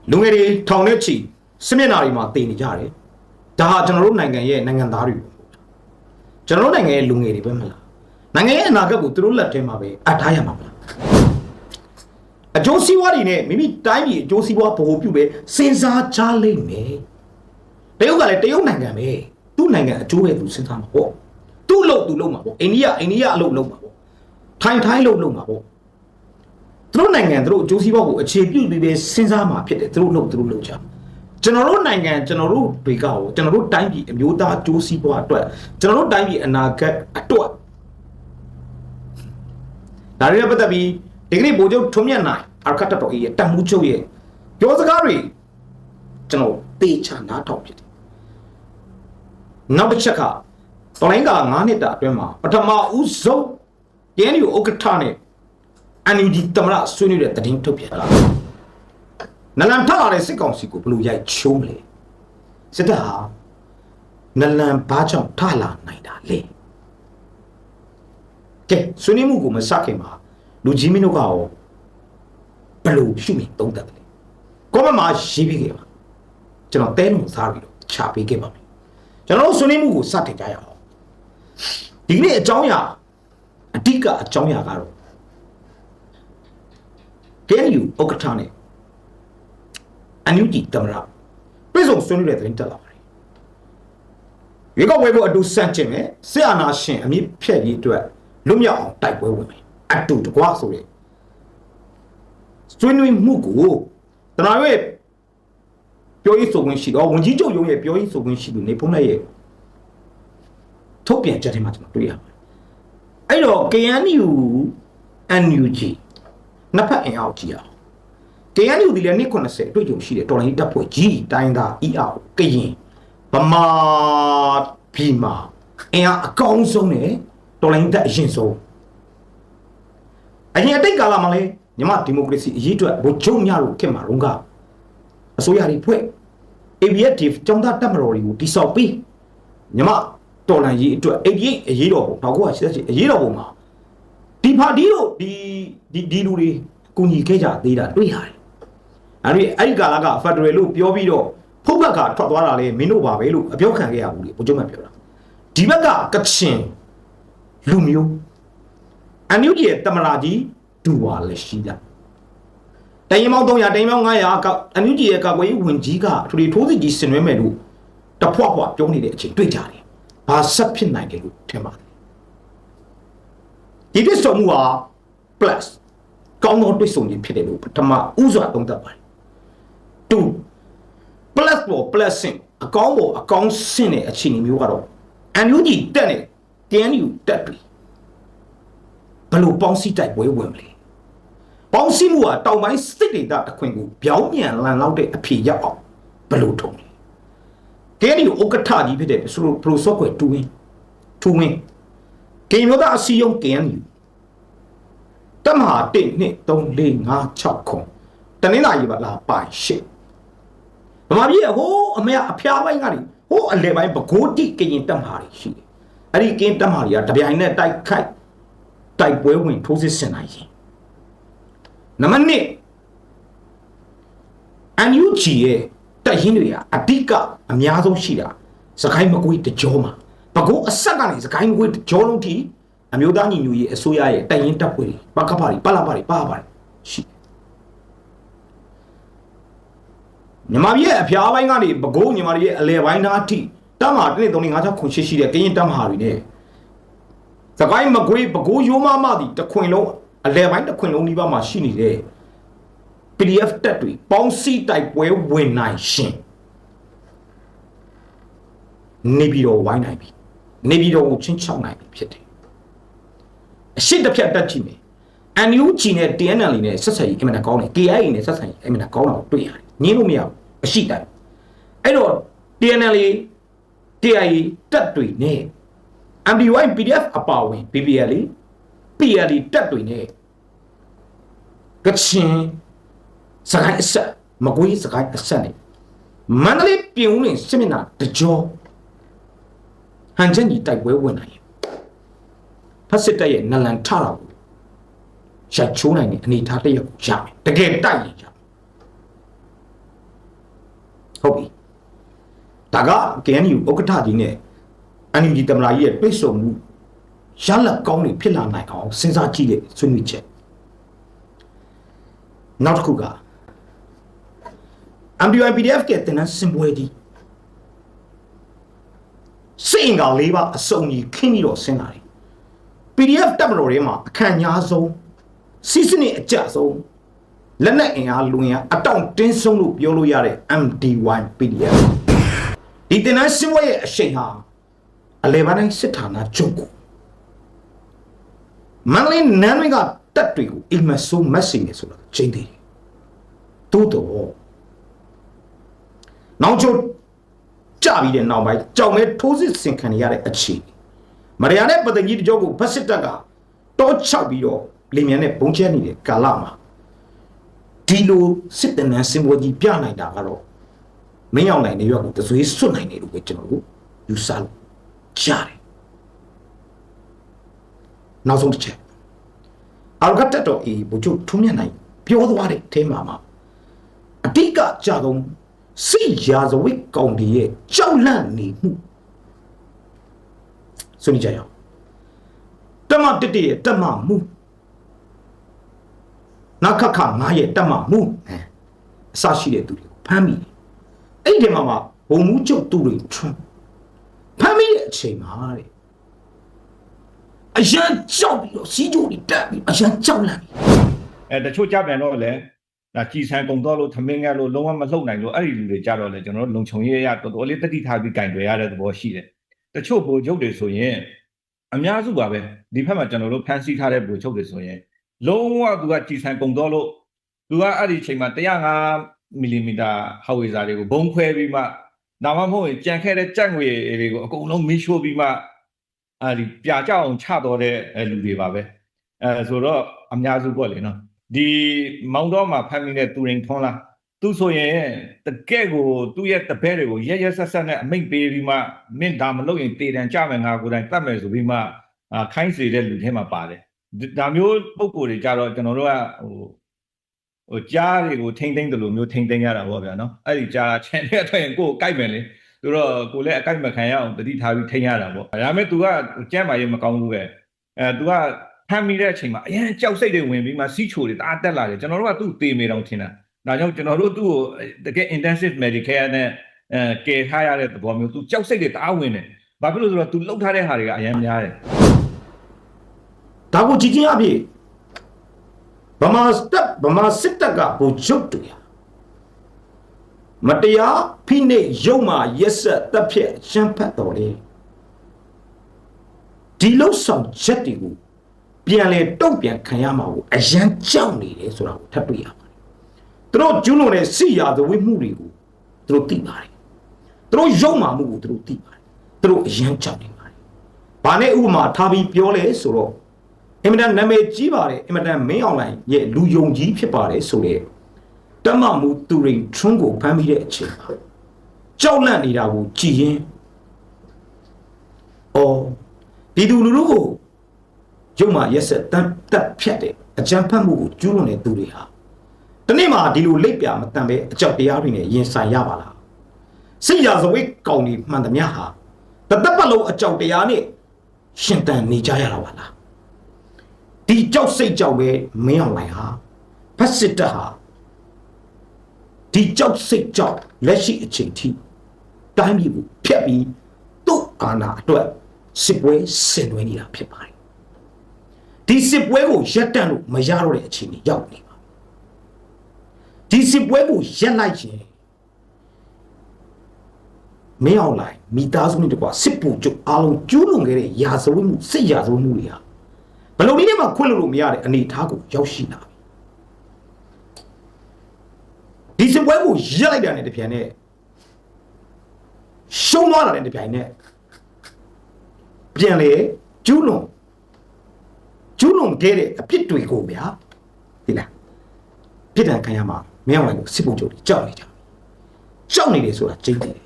လူငယ်တွေထောင်နဲ့ချီစစ်မျက်နှာတွေမှာတည်နေကြတယ်ဒါဟာကျွန်တော်တို့နိုင်ငံရဲ့နိုင်ငံသားတွေကျွန်တော်တို့နိုင်ငံရဲ့လူငယ်တွေပဲမလားနိုင်ငံရဲ့အနာဂတ်ကိုသူတို့လက်ထဲမှာပဲအထားရမှာမလားအကျိုးစီးပွားတွေနဲ့မိမိတိုင်းပြည်အကျိုးစီးပွားဗဟိုပြုပဲစဉ်းစားကြလိမ့်မယ်တရုတ်ကလည်းတရုတ်နိုင်ငံပဲသူ့နိုင်ငံအကျိုးပဲသူစဉ်းစားမှာပေါ့သူ့လို့သူလုပ်မှာပေါ့အိန္ဒိယအလုပ်လုပ်မှာပေါ့ထိုင်းလုပ်မှာပေါ့သူတို့နိုင်ငံသူတို့အကျိုးစီးပွားကိုအခြေပြုပြီးပဲစဉ်းစားမှာဖြစ်တယ်သူတို့လုပ်ကြကျွန်တော်တို့နိုင်ငံကျွန်တော်တို့တွေကရောကျွန်တော်တို့တိုင်းပြည်အမျိုးသားအကျိုးစီးပွားအတွက်ကျွန်တော်တို့တိုင်းပြည်အနာဂတ်အတွက်ဒါတွေနဲ့ပတ်သက်ပြီးဒီကနေ့ဗိုလ်ချုပ်ထွန်းမြတ်နိုင်အာခတ်တော်ရဲ့တန်မှုချုပ်ရဲ့ပြောစကားတွေကျွန်တော်တေချာနားထောင်ဖြစ်တယ်နောက်တစ်ချက်ကတော်လိုင်းက9နှစ်တာအတွင်းမှာပထမဦးဆုံးကျန်းဒီဥက္ကဋ္ဌနဲ့NUG သမရဆွေးနွေးတဲ့သတင်းထုတ်ပြန်တာနလန်ထလာတဲ့စစ်ကောင်စီကိုဘလို့ရိုက်ချိုးမလဲစစ်တပ်ဟာနလန်ဘာကြောင့်ထလာနိုင်တာလဲကဲဆွေးနွေးမှုကိုမစခင်မှာလူကြီးမင်းတို့ကရောဘလို့ရှုမြင်သုံးသပ်တယ်ကောမမှာရေးပေးခဲ့ပါကျွန်တော်တဲနုံစားပြီးတော့ချပေးခဲ့ပါမယ်ကျွန်တော်တို့ဆွေးနွေးမှုကိုစတင်ကြရအောင်ဒီနေ့အကြောင်းအရာအဓိကအကြောင်းအရာကတော့KNU ဥက္ကဋ္ဌနဲ့NUG သမရပြည်စုံဆွေးနွေးတဲ့သတင်းတက်လာပါတယ်ရေကောက်ဝဲဖို့အတူစန့်ကျင်မယ်စစ်အာဏာရှင်အမြင့်ဖြတ်ရေးအတွက်လွတ်မြောက်အောင်တိုက်ပွဲဝင်မယ်အတူတကွဆိုတဲ့ဆွေးနွေးမှုကိုတနာရဲ့ပြောရေးဆိုခွင့်ရှိတော့ဝန်ကြီးချုပ်ရုံးရဲ့ပြောရေးဆိုခွင့်ရှိသူနေဖုန်းလိုက်ရဲ့ထုတ်ပြန်ချက်ထဲမှာကျွန်တော်တွေ့ရပါတယ်အဲ့တော့ KNU NUG နှစ်ဖက်အင်အားကြီးအောင် KNU ဒီလည်းနှစ်90အတွေ့အကြုံရှိတယ်တော်လိုင်းတပ်ဖွဲ့ကြီးတိုင်းသား ER ကရင်ဗမာပြည်မှာအင်အားအကောင်းဆုံးနဲ့တော်လိုင်းတပ်အရင်ဆုံးအရင်အတိတ်ကာလမှာလဲမြန်မာဒီမိုကရေစီအရေးအတွက်ဘုံကျုံမြလို့ခင်မှာတော့ကအစိုးရတွေဖွဲ့ ABSDF ကျောင်းသားတပ်မတော်တွေကိုတိစောက်ပြီးမြန်မာတော်လိုင်းရေးအတွက်88အရေးတော်ပုံ1988အရေးတော်ပုံမှာဒီပါတီတို့ဒီလူတွေကူညီခဲ့ကြသေးတာတွေ့ရတယ်အဲ့ဒီကာလကဖက်ဒရယ်လို့ပြောပြီးတော့ဖုတ်ဘက်ကထွက်သွားတာလေမင်းတို့ပါပဲလို့အပြောခံခဲ့ရဘူးလေဘုကျုံးမပြောတာဒီဘက်ကကချင်လူမျိုးNUGရဲ့တမလာကြီးဒူဝါလက်ရှိတာတရင်ပေါင်း300တရင်ပေါင်း900NUGရဲ့ကာကွယ်ရေးဝန်ကြီးကထူထူထိုးစီကြီးဆင်နွှဲမယ်လို့တဖွားဖွားပြောနေတဲ့အချိန်တွေ့ကြတယ်ဘာဆက်ဖြစ်နိုင်တယ်လို့ထင်ပါတယ်ဒီကိစ္စမှုဟာ plus ကောင်းသောတွေ့ဆုံခြင်းဖြစ်တယ်လို့ပထမဥစွာသုံးသပ်ပါတယ်2 plus ပေါ် plus ဆင့်အကောင်းပေါ်အကောင်းဆင့်တဲ့အခြေအနေမျိုးကတော့ NUG တက်နေ KNU တက်ပြီဘလို့ပေါင်းစည်းတိုက်ပွဲဝင်မလဲပေါင်းစည်းမှုဟာတောင်ပိုင်းစစ်ဒေသတခွင်ကိုပြောင်းပြန်လန်လောက်တဲ့အဖြေရောက်အောင်ဘလို့ထုံလဲ KNU ဥက္ကဋ္ဌကြီးဖြစ်တဲ့ပရိုဆော့ကွယ်2ဝင်းကေမျိုးသားအစည်းအရုံး KNU တမဟာ1 2 3 4 5 6ခုတနင်္လာရီပါလာပိုင်ရှစ်ဗမာပြည်ဟိုးအမေအဖျားပိုင်းကနေဟိုးအလဲပိုင်းဘကိုးတိကရင်တမဟာတွေရှိတယ်အဲ့ဒီကင်းတမဟာတွေကတပြိုင်နဲ့တိုက်ပွဲဝင်ထိုးစစ်ဆင်နိုင်ရင်နံပါတ်1 NUG ရဲ့တပ်ရင်းတွေကအဓိကအများဆုံးရှိတာစကိုင်းမကွေးတကြောမှာဘကိုးအဆက်ကနေစကိုင်းမကွေးတကြောလုံးထိအမျိုးသားညီညွတ်ရေးအစိုးရရဲ့တပ်ရင်းတပ်ဖွဲ့တွေပကဖတွေပလာဖတွေပါပါတယ်ရှိမြန်မာပြည်ရဲ့အဖျားပိုင်းကနေဘကိုးမြန်မာပြည်ရဲ့အလဲပိုင်းသားအထိတပ်မဟာ1 2 3 4 5 6ခုရှိတဲ့ကရင်တပ်မဟာတွေနဲ့စကိုင်းမကွေးဘကိုးရိုးမသည်တခွင်လုံးအလဲပိုင်းတခွင်လုံးဒီဘက်မှာရှိနေတဲ့ PDF တပ်တွေပေါင်းစည်းတိုက်ပွဲဝင်နိုင်ရှင်နေပြည်တော်ဝိုင်းနိုင်ပြီနေပြည်တော်ကိုချင်းချောက်နိုင်ပြီဖြစ်တယ်အရှိတစ်ဖြတ်တက်ကြည့်မယ် NUG နဲ့ TNL နဲ့ဆက်ဆံရေးအမှန်တကောင်းတယ် KIA နဲ့ဆက်ဆံရေးအမှန်တကောင်းတာကိုတွေ့ရတယ်ညင်းလို့မရဘူးအရှိတိုင်းအဲ့တော့ TNL KIA တက်တွေနဲ့ MDY PDF အပါဝင် BPL PL တက်တွေနဲ့ကချင်စကိုင်းအဆက်မကွေးစကိုင်းအဆက်နဲ့မန္တလေးပြည်ဦးနဲ့စစ်မျက်နှာတကြောဟန်ချက်ကြီးတိုက်ပွဲဝင်နိုင်ရင်ဖက်စစ်တပ်ရဲ့နလန်ထတာကိုရိုက်ချိုးနိုင်တဲ့အနေအထားတစ်ရပ်ကိုရမယ်တကယ်တိုက်ရင်ရ ဟုတ်ပြီဒါက KNU ဥက္ကဋ္ဌကြီးနဲ့ NUG တမလာကြီးရဲ့တွေ့ဆုံမှုရလဒ်ကောင်းတွေဖြစ်လာနိုင်အောင်စဉ်းစားကြည့်တဲ့ဆွေးနွေးချက်နောက်တစ်ခုက MDY PDF ကတင်တဲ့စင်ပွဲကြီးစိတ်ငါလေးပါအစုံကြီးခင်းပြီးတော့ဆင်းလာတယ် PDF တပ်မတော်ထဲမှာအခန့်ညာဆုံးစီးစနစ်အကျဆုံးလက်နက်အင်အားလူငယ်အတောင့်တင်းဆုံးလို့ပြောလို့ရတဲ့ MDY PDF ဒီတင်တဲ့စင်ပွဲရဲ့အရှိန်ဟာအလဲပိုင်းစစ်ဌာနချုပ်ကိုမန်လေးနန်းတွေကတက်တွေကိုအိမ်မဆိုးမက်ဆေ့နေဆိုတာချိန်သေးတယ်တိုးတော့နောက်ချုပ်ကြပြီးတဲ့နောက်ပိုင်းကြောင်မဲထိုးစစ်ဆင်ခံရတဲ့အခြေမရရတဲ့ပဒကြီးတကြောကိုဗတ်စစ်တပ်ကတောချောက်ပြီးတော့လေမြန်နဲ့ဘုံကျဲနေတဲ့ကာလမှာဒီလိုစစ်တနန်းစင်ပွဲကြီးပြနိုင်တာကတော့မင်းအောင်နိုင်နေရွက်ကိုတဆွေးစွတ်နိုင်တယ်လို့ပဲကျွန်တော်တို့ယူဆလို့ကြားတယ်နောက်ဆုံးတစ်ချက်အောက်ကတက်တော့အေးဘုချုပ်ထုံးမြတ်နိုင်ပြောသွားတဲ့အထဲမှာအတိကကြတော့စိတ်ရာဇဝိကောင်တွေရဲ့ကြောက်လန့်နေမှုဆွေးနွေးကြရအောင်တမတက်ရဲ့တမမှုနောက်ခ9ရဲ့တမမှုအစရှိတဲ့သူတွေကိုဖမ်းမိတယ်အဲ့ဒီမှာဘုံမှုချုပ်သူတွေထွန်းဖမ်းမိတဲ့အချိန်မှာတဲ့အရန်ကြောက်ပြီးတော့စီးကြိုတွေတက်ပြီးအရန်ကြောက်လန့်တချို့ကြပြန်တော့လေဒါကြည်ဆန်ကုန်တော့လို့သမင်းငယ်လို့လုံးဝမလှုပ်နိုင်လို့အဲ့ဒီလူတွေကြတော့လေကျွန်တော်တို့လုံခြုံရေးရတော်တော်လေးတတိထားပြီးကင်တွေရတဲ့သဘောရှိတယ်တချို့ဗိုလ်ချုပ်တွေဆိုရင်အများစုပါပဲဒီဘက်မှာကျွန်တော်တို့ဖမ်းဆီးထားတဲ့ဗိုလ်ချုပ်တွေဆိုရင်လုံးဝသူကကြည်ဆန်ကုန်တော့လို့သူကအဲ့ဒီအချိန်မှာ105မီလီမီတာဟောက်ဝေဇာတွေကိုဘုံခွဲပြီးမှဒါမှမဟုတ်ရင်ကြံခဲ့တဲ့ကြက်ငွေတွေကိုအကုန်လုံးမီးရှို့ပြီးမှဒီပြာကြအောင်ချတော့တဲ့လူတွေပါပဲဆိုတော့အများစုပေါ့လေနော်ဒီမောင်တော်မှာဖမ်းမိတဲ့သူရင်ထွန်းလားသူဆိုရင်တကယ့်ကိုသူ့ရဲ့တပည့်တွေကိုရက်ရက်ဆက်ဆက်နဲ့အမိန့်ပေးပြီးမှမင်းဒါမလုပ်ရင်တေတံကြမယ်ငါကိုယ်တိုင်တတ်မယ်ဆိုပြီးမှခိုင်းစေတဲ့လူထဲမှာပါတယ်ဒါမျိုးပုံကိုယ်တွေကြတော့ကျွန်တော်တို့ကဟိုကြားတွေကိုထိမ့်သိမ့်တယ်လို့မျိုးထိမ့်သိမ့်ရတာပေါ့ဗျာနော်အဲ့ဒီကြားချန်တဲ့အတွက်ကိုယ်ကိုက်မယ်လေဆိုတော့ကိုလည်းအကိုက်မခံရအောင်တတိထားပြီးထိမ့်ရတာပေါ့ဒါပေမဲ့ तू ကကြမ်းပါရေးမကောင်းဘူးပဲतू ကဖမ်းမိတဲ့အချိန်မှာအရင်ကြောက်စိတ်တွေဝင်ပြီးမှစီးချိုတွေတအားတက်လာတယ်ကျွန်တော်တို့ကသူ့တေမေတောင်ထင်တာဒါကြောင့်ကျွန်တော်တို့သူ့ကိုတကယ် intensive medical နဲ့ကယ်ထားရတဲ့သဘောမျိုးသူကြောက်စိတ်တွေတအားဝင်တယ်ဘာဖြစ်လို့ဆိုတော့ तू လှုပ်ထားတဲ့ဟာတွေကအရင်များတယ်ဒါကိုကြည့်ချင်းအဖြစ်ဗမာစစ်တပ်ကဘုချုပ်တူရမတရားဖိနှိပ်ရုံမှရက်ဆက်တပ်ဖြတ်ရှမ်းဖတ်တော်လေဒီလုံဆောင်ချက်တွေကိုပြန်လေတုတ်ပြန်ခံရမှာကိုအရန်ကြောက်နေတယ်ဆိုတာကိုထပ်တွေ့ရပါတယ်သူတို့ကျွလွန်တဲ့စီရာသဝိမှုတွေကိုသူတို့သိပါတယ်သူတို့ရုံမှမှုကိုသူတို့သိပါတယ်သူတို့အရန်ကြောက်နေပါတယ်ဘာနဲ့ဥပမာထားပြီးပြောလဲဆိုတော့အင်မတန်နာမည်ကြီးပါတယ်အင်မတန်မင်းအောင်လှိုင်ရဲ့လူယုံကြီးဖြစ်ပါတယ်ဆိုတဲ့တမမှုသူရင်ထွန်းကိုဖမ်းပြီးတဲ့အချိန်မှာကြောက်လန့်နေတာကိုကြည်ရင်ဒီသူလူတို့ကိုရုံမှရက်ဆက်တက်ဖြတ်တဲ့အကြမ်းဖက်မှုကိုကျူးလွန်တဲ့သူတွေဟာဒီနေ့မှာဒီလိုလိပ်ပြမတန်ပဲအကြောက်တရားတွေနဲ့ရင်ဆိုင်ရပါလားစိတ်ရာဇဝိကောင်တွေမှန်သမျှဟာတသက်ပတ်လုံးအကြောက်တရားနဲ့ရှင်တန်နေကြရတာပါလားဒီကြောက်စိတ်ကြောက်ပဲမင်းအောင်လှိုင်ဟာဖက်စစ်တပ်ဟာဒီကြောက်စိတ်ကြောက်လက်ရှိအချိန်ထိတိုင်းပြည်ကိုဖျက်ပြီးသူ့အာဏာအတွက်စစ်ပွဲဆင်နွှဲနေတာဖြစ်ပါတယ်ဒီစစ်ပွဲကိုရပ်တန့်လို့မရတော့တဲ့အခြေအနေရောက်နေပါဒီစစ်ပွဲကိုရပ်လိုက်ရင်မင်းအောင်လှိုင်မိသားစုနဲ့တကွာစစ်ပူချုပ်အားလုံးကျူးလွန်ခဲ့တဲ့ရာဇဝတ်မှုစစ်ရာဇဝတ်မှုတွေဟာဘယ်လိုနည်းနဲ့မှခွင့်လို့မရတဲ့အနေအထားကိုရောက်ရှိလာပြီဒီစစ်ပွဲကိုရပ်လိုက်တာနဲ့တပြိုင်နက်ရှုံးသွားတာနဲ့တပြိုင်နက်ပြန်လေကျူးလွန်ခဲ့တဲ့အပြစ်တွေကိုဗျာဒီလားပြစ်ဒဏ်ခံရမှာမင်းအောင်လှိုင်ကိုစစ်ပူချုပ်တွေကြောက်နေကြကြောက်နေတယ်ဆိုတာကျိတ်တယ်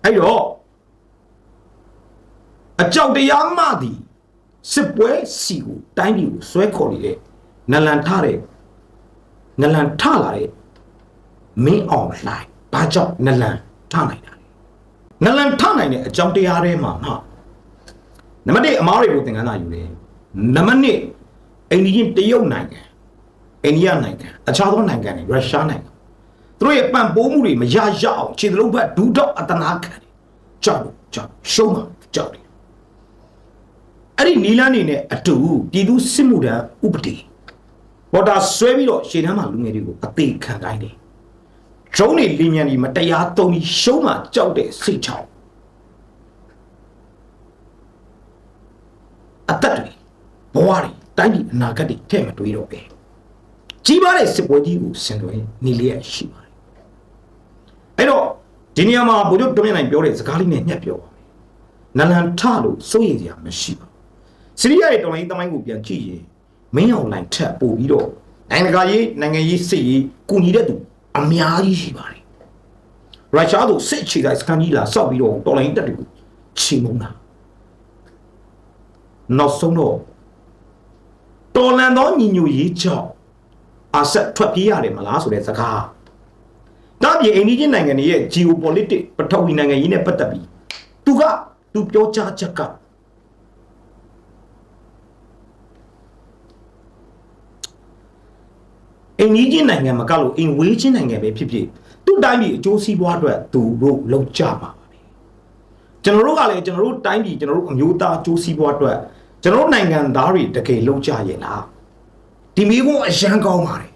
အဲ့တော့အကြောက်တရားမှသည်စစ်ပွဲစီကိုတိုင်းပြည်ကိုဆွဲခေါ်နေတဲ့နလန်ထလာတဲ့မင်းအောင်လှိုင် ဘာကြောင့်နလန်ထနိုင်တာနလန်ထနိုင်တဲ့အကြောင်းတရားတွေမှာနံပါတ်1အမားတွေကိုသင်ခန်းစာယူတယ်နံပါတ်2အိန္ဒိယတရုတ်နိုင်ငံအိန္ဒိယနိုင်ငံအခြားသောနိုင်ငံတွေရုရှားနိုင်ငံသူတို့ရဲ့ပံ့ပိုးမှုတွေမရရအောင်ခြေသလုံးဘက်ဒူးတော့အတနာခံတယ်ကြောက်ရှုံးမှာကြောက်တယ်အဲ့ဒီနီလန်းနေနဲ့အတူပြည်သူစစ်မှုထမ်းဥပဒေပေါ်တာဆွဲပြီးတော့ရှေ့တန်းမှာလူငယ်တွေကိုအသေးခံခိုင်းတယ်ဂျုံးနေလင်းမြန်ဒီမတရားသုံးပြီးရှုံးမှာကြောက်တဲ့စိတ်ချောင်းအသက်တွေဘဝတွေတိုင်းပြည်အနာဂတ်တွေထဲ့မတွေးတော့ပဲကြီးပါတဲ့စစ်ပွဲကြီးကိုဆင်သွင်းနေလျက်ရှိပါတယ်အဲ့တော့ဒီနေရာမှာဘုရားတမန်နိုင်ပြောတဲ့စကားလေးနဲ့ညှက်ပြောပါမယ်နလန်ထလို့စိုးရိမ်စရာမရှိပါဘူးစီးရီးယားရဲ့တော်လိုင်းသမိုင်းကိုပြန်ကြည့်ရင်မင်းအောင်လှိုင်ထက်ပို့ပြီးတော့နိုင်ငံရေးစစ်ရေးကူညီတဲ့သူအများကြီးရှိပါတယ်ရုရှားတို့စစ်အခြေတိုင်းစကန်ကြီးလာစောက်ပြီးတော့တော်လိုင်းတက်တွေကိုချီမုန်းတာနောက်ဆုံးတော့တော်လန်သောညီညွတ်ရေးကြောင့်အဆက်ထွက်ပြေးရတယ်မလားဆိုတဲ့စကားဒါပြင်အိန္ဒိယနိုင်ငံရဲ့ geopolitics ပထဝီနိုင်ငံရေးနဲ့ပတ်သက်ပြီးသူပြောကြားချက်ကအိန္ဒိယနိုင်ငံမှာကလို့အင်ဝေးချင်းနိုင်ငံပဲဖြစ်ဖြစ်သူ့တိုင်းပြည်အကျိုးစီးပွားအတွက်သူတို့လုံကြပါပဲကျွန်တော်တို့ကလည်းကျွန်တော်တို့တိုင်းပြည်ကျွန်တော်တို့အမျိုးသားအကျိုးစီးပွားအတွက်ကျွန်တော်တို့နိုင်ငံသားတွေတကယ်လုံကြရဲ့လားဒီမိကုန်းအရန်ကောင်းပါတယ်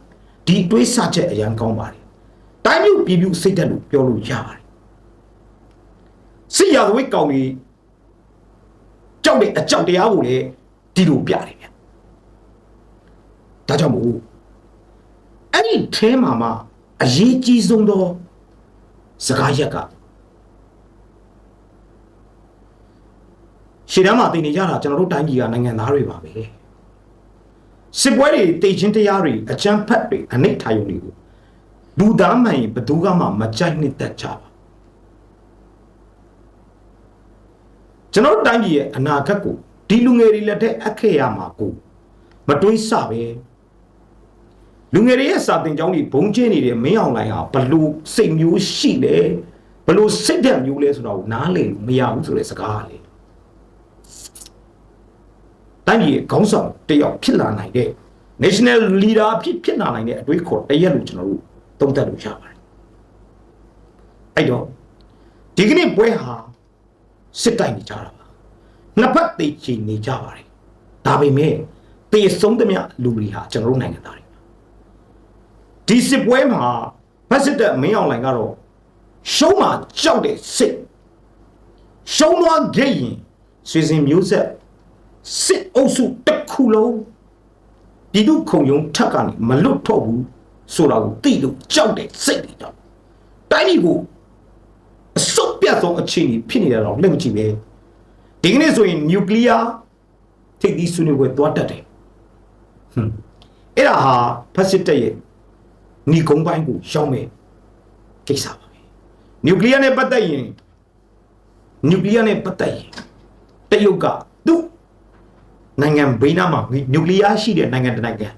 ဒီတွေးဆချက်အရန်ကောင်းပါတယ်တိုင်းပြည်ပြည်စိတ်သက်လို့ပြောလို့ရပါတယ်စစ်ရာဇဝတ်ကောင်ကြီးကြောက်တဲ့အကြောက်တရားကိုလည်းဒီလိုပြတယ်ဗျဒါကြောင့်မို့အဲ့ဒီထဲမှာအရေးကြီးဆုံးသောစကားရက်ကရှေ့တန်းမှာတည်နေကြတာကျွန်တော်တို့တိုင်းပြည်ကနိုင်ငံသားတွေပါပဲစစ်ပွဲတွေတိတ်ချင်းတရားတွေအကြမ်းဖက်တွေအနိဋ္ဌာယုံတွေကိုလူသားမှန်ရင်ဘယ်သူကမှမကြိုက်နှစ်သက်ကြပါကျွန်တော်တို့တိုင်းပြည်ရဲ့အနာဂတ်ကိုဒီလူငယ်တွေလက်ထက်အပ်ခဲ့ရမှာကိုမတွေးဆပဲလူငယ်တွေရဲ့စာသင်ကျောင်းတွေဘုံကျင်းနေတဲ့မင်းအောင်လှိုင်ဟာဘလို့စိတ်မျိုးရှိလဲဘလို့စိတ်ဓာတ်မျိုးလဲဆိုတော့နားလည်မရဘူးဆိုတဲ့စကားလေတိုင်းပြည်ခေါင်းဆောင်တယောက်ဖြစ်လာနိုင်တဲ့ national leader ဖြစ်လာနိုင်တဲ့အတွေးခေါ်တရက်လို့ကျွန်တော်တို့သုံးသပ်လို့ရပါတယ်အဲ့တော့ဒီကနေ့ပွဲဟာစစ်တိုက်နေကြတာပါနှစ်ဖက်သိချင်နေကြပါတယ်ဒါပေမဲ့တေဆုံးသမျှလူတွေဟာကျွန်တော်တို့နိုင်ငံသားတွေဒီစစ်ပွဲမှာဖက်စစ်တပ်မင်းအောင်လှိုင်ကတော့ရှုံးမှာကြောက်တဲ့စိတ်ရှုံးသွားခဲ့ရင်ဆွေစဉ်မျိုးဆက်စစ်အုပ်စုတစ်ခုလုံးပြည်သူခုံရုံထက်ကနေမလွတ်တော့ဘူးဆိုတာကိုသိလို့ကြောက်တဲ့စိတ်တွေတော့တိုင်းပြည်ကိုအစုပ်ပြတ်ဆုံးအခြေအနေဖြစ်နေတာတော့လက်မကြည့်ပဲဒီကနေ့ဆိုရင်နျူကလ িয়ার ထိပ်သီးဆွေးနွေးပွဲသွားတတ်တယ်အဲ့ဒါဟာဖက်စစ်တပ်ရဲ့ညီကုန်းပိုင်းကိုရှောင်းမဲ့ကိစ္စပါပဲနျူကလ িয়ার နဲ့ပတ်သက်ရင်တရုတ်ကသူ့နိုင်ငံဘေးနားမှာနျူကလ িয়ার ရှိတဲ့နိုင်ငံတစ်နိုင်ငံ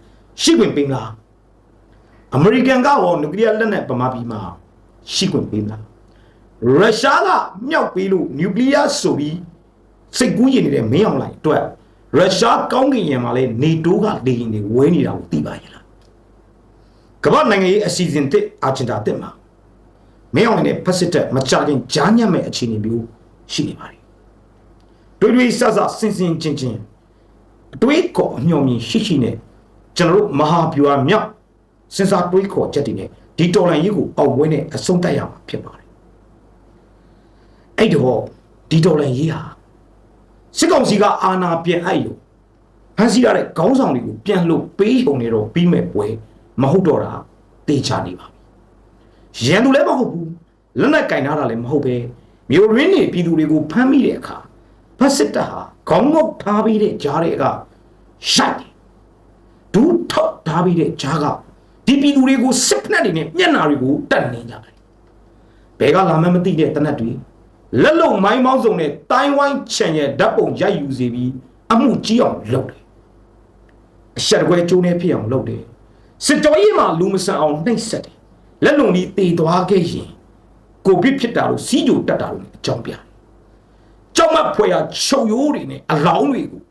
ရှိခွင့်ပေးမလားအမေရိကန်ကရောနျူကလ িয়ার လက်နက်ပမာပြီးမှရှိခွင့်ပေးမလားရုရှားကမြောက်ပေးလို့နျူကလ িয়ার ဆိုပြီးစိတ်ကူးရင်နေတဲ့မင်းအောင်လှိုင်အတွက်ရုရှားကောင်းကင်ယံမှာလဲနေတိုးကလေရင်တွေဝဲနေတာကိုသိပါရဲ့လားကမ္ဘာနိုင်ငံရေးအစီအစဉ်တစ်အာဂျင်တာတစ်မှာမင်းအောင်လှိုင်နဲ့ဖက်စစ်တပ်မကြခင်ကြားညက်မဲ့အခြေအနေမျိုးရှိနေပါတယ်တွေးဆဆစင်ချင်းတွေးခေါ်အမျှော်မြင်ရှိနဲ့ကျွန်တော်တို့မဟာဗျူဟာမြောက်စဉ်းစားတွေးခေါ်ချက်တွေနဲ့ဒီတော်လှန်ရေးကိုအောက်ဝဲနဲ့အဆုံးသတ်ရမှာဖြစ်ပါတယ်အဲ့တော့ဒီတော်လှန်ရေးဟာစစ်ကောင်စီကအာဏာပြန်အပ်လို့ဖန်ဆီးရတဲ့ခေါင်းဆောင်တွေကိုပြန်လို့ပေးုံနေတော့ပြီးမဲ့ပွဲမဟုတ်တော့တာတေချာနေပါပြီရန်သူလည်းမဟုတ်ဘူးလက်နက်ကင်ထားတာလည်းမဟုတ်ပဲမျိုးရင်းနေပြည်သူတွေကိုဖမ်းမိတဲ့အခါဖက်စစ်တပ်ဟာခေါင်းငုတ်ထားပြီးတဲ့ကြားတွေကရှိုက်ဒူးထောက်ထားပြီးတဲ့ကြားကဒီပြည်သူတွေကိုစစ်ဖက်တွေနဲ့မျက်နှာတွေကိုတတ်နေကြတယ်ဘယ်ကလာမှမသိတဲ့တနက်တွေလက်လုံမိုင်းမောင်းစုံနဲ့တိုင်းဝိုင်းချန်ရဲ့ဓာတ်ပုံရိုက်ယူစီပြီးအမှုကြီးအောင်လုပ်တယ်အရှက်ကွဲကျိုးနေဖြစ်အောင်လုပ်တယ်စစ်ကြောရေးမှာလူမဆန်အောင်နှိပ်စက်တယ်လက်လုံဒီတေသွားခဲ့ရင် ကိုဗစ်ဖြစ်တာလို့စီးကြိုတက်တာလို့အကြောင်းပြကြောက်မဖွယ်ရချုပ်ရိုးတွေနဲ့အလောင်းတွေကို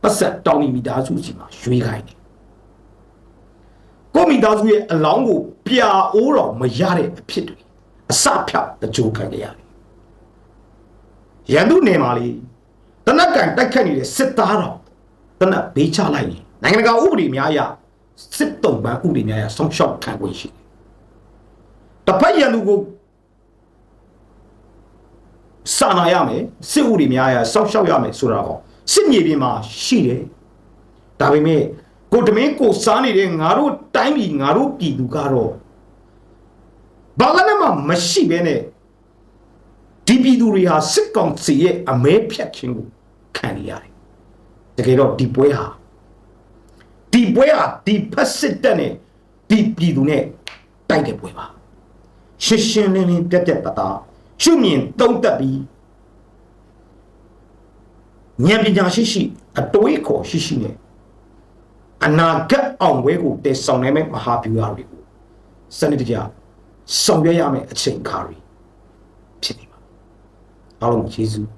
ပတ်ဆက်တောင်းမိသားစုစီမှာရွေးခိုင်းတယ်ကိုမိသားစုရဲ့အလောင်းကိုပြာအိုးတော်မရတဲ့အဖြစ်တွေအစဖြတ်တကြိုခံကြရတယ်ရန်သူနေမှာလေတနက်ကန်တိုက်ခတ်နေတဲ့စစ်သားတော်တနက်ဘေးချလိုက်ရင်နိုင်ငံတကာဥပဒေများအရစစ်တုံးပန်းဥပဒေများအရဆုံးရှောက်ခံခွင့်ရှိတယ်တပတ်ရန်သူကိုစာနာရမယ်စစ်ဥပဒေများအရစောင့်ရှောက်ရမယ်ဆိုတာဟောစစ်မြေပြင်မှာရှိတယ်ဒါပေမဲ့ကိုတမင်းကိုစားနေတဲ့ငါတို့တိုင်းပြည်ငါတို့ပြည်သူကတော့ဘာလည်းမရှိဘဲနဲ့ဒီပြည်သူတွေဟာစစ်ကောင်စီရဲ့အမဲဖြတ်ခြင်းကိုခံရရတယ်တကယ်တော့ဒီပွဲဟာဒီဖက်စစ်တပ်နဲ့ဒီပြည်သူနဲ့တိုက်တဲ့ပွဲပါရှင်းရှင်းလင်းလင်းပြတ်ပြတ်သားသားရှုမြင်သုံးသက်ပြီးဉာဏ်ပညာရှိအတွေးခေါ်ရှိနဲ့အနာဂတ်အောင်ပွဲကိုတည်ဆောင်နိုင်မဲ့မဟာဗျူဟာတွေကိုစနစ်တကျဆောင်ရွက်ရမယ့်အချိန်အခါတွေဖြစ်နေပါအားလုံးကျေးဇူး